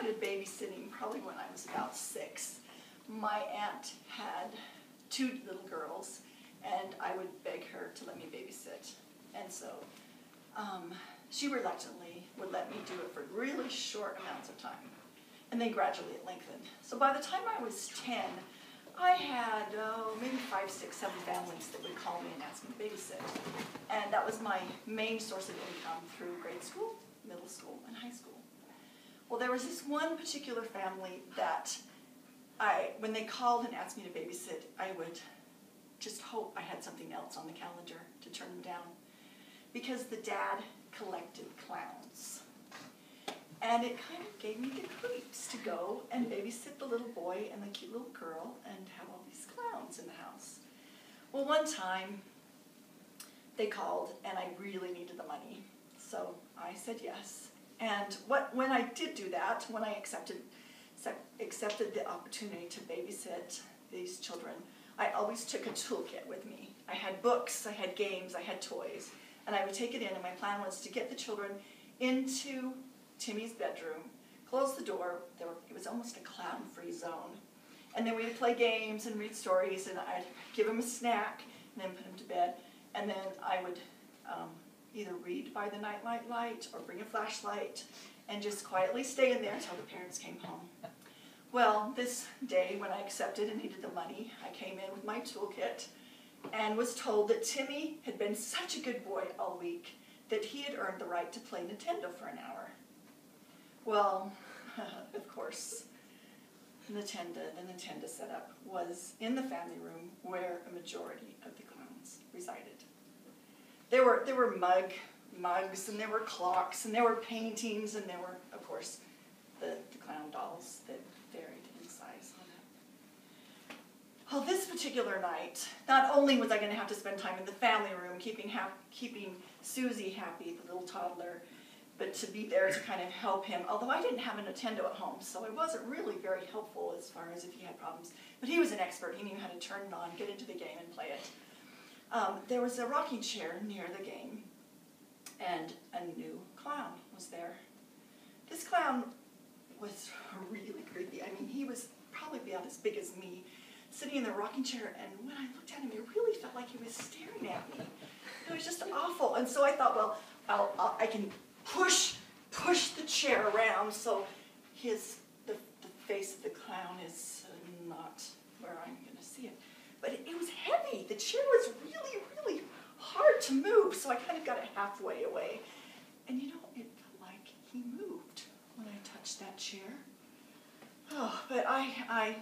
started babysitting probably when I was about 6. My aunt had 2 little girls, and I would beg her to let me babysit. And so she reluctantly would let me do it for really short amounts of time. And then gradually it lengthened. So by the time I was 10, I had maybe 5, 6, 7 families that would call me and ask me to babysit. And that was my main source of income through grade school, middle school, and high school. Well, there was this one particular family that when they called and asked me to babysit, I would just hope I had something else on the calendar to turn them down. Because the dad collected clowns. And it kind of gave me the creeps to go and babysit the little boy and the cute little girl and have all these clowns in the house. Well, one time they called and I really needed the money. So I said yes. And when I did do that, when I accepted the opportunity to babysit these children, I always took a toolkit with me. I had books, I had games, I had toys, and I would take it in, and my plan was to get the children into Timmy's bedroom, close the door. It was almost a clown-free zone. And then we would play games and read stories, and I'd give him a snack, and then put him to bed. And then I would either read by the nightlight light or bring a flashlight and just quietly stay in there until the parents came home. Well, this day when I accepted and needed the money, I came in with my toolkit and was told that Timmy had been such a good boy all week that he had earned the right to play Nintendo for an hour. Well, of course, the Nintendo setup was in the family room where a majority of the clowns resided. There were mugs, and there were clocks, and there were paintings, and there were, of course, the clown dolls that varied in size on that. Well, this particular night, not only was I going to have to spend time in the family room keeping Susie happy, the little toddler, but to be there to kind of help him, although I didn't have a Nintendo at home, so I wasn't really very helpful as far as if he had problems. But he was an expert. He knew how to turn it on, get into the game, and play it. There was a rocking chair near the game, and a new clown was there. This clown was really creepy. I mean, he was probably about as big as me, sitting in the rocking chair, and when I looked at him, it really felt like he was staring at me. It was just awful. And so I thought, well, I can push the chair around so the face of the clown is not where I'm going to see it. But it was heavy. The chair was really, really hard to move, so I kind of got it halfway away. And you know, it felt like he moved when I touched that chair. Oh, but I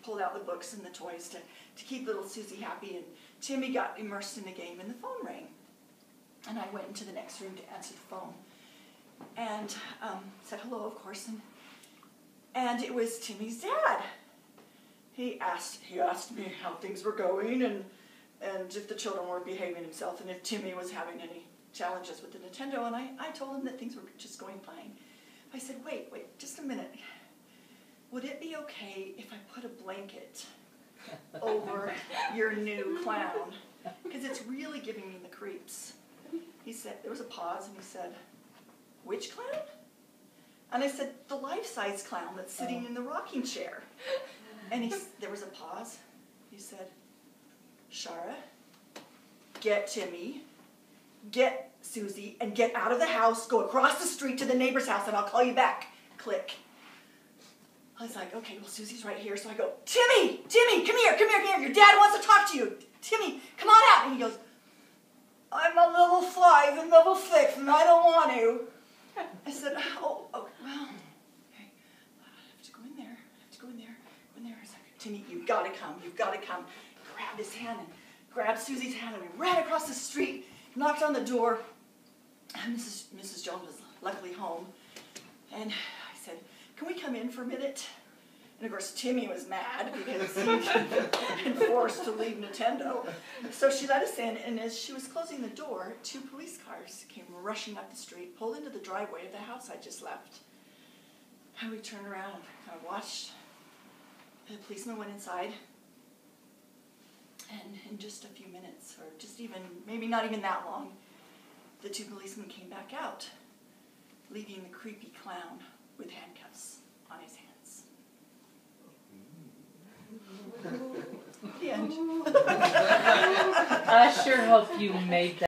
pulled out the books and the toys to keep little Susie happy, and Timmy got immersed in the game, and the phone rang. And I went into the next room to answer the phone. And said hello, of course, and it was Timmy's dad. He asked me how things were going and if the children were behaving themselves and if Timmy was having any challenges with the Nintendo, and I told him that things were just going fine. I said, wait, just a minute. Would it be okay if I put a blanket over your new clown? Because it's really giving me the creeps. He said, there was a pause, and he said, which clown? And I said, the life-size clown that's sitting in the rocking chair. And there was a pause. He said, Shara, get Timmy, get Susie, and get out of the house, go across the street to the neighbor's house, and I'll call you back. Click. I was like, okay, well, Susie's right here. So I go, Timmy, come here. Your dad wants to talk to you. Timmy, come on out. And he goes, I'm a level 5 and level 6, and I don't want to. I said, oh well, okay. I have to go in there. I was like, Timmy, you've got to come. Grabbed his hand and grabbed Susie's hand, and we ran across the street, knocked on the door. And Mrs. Jones was luckily home. And I said, can we come in for a minute? And of course, Timmy was mad because he'd been forced to leave Nintendo. So she let us in, and as she was closing the door, 2 police cars came rushing up the street, pulled into the driveway of the house I just left. And we turned around and kind of watched. The policeman went inside, and in just a few minutes, or just even, maybe not even that long, the 2 policemen came back out, leaving the creepy clown with handcuffs. I sure hope you made that.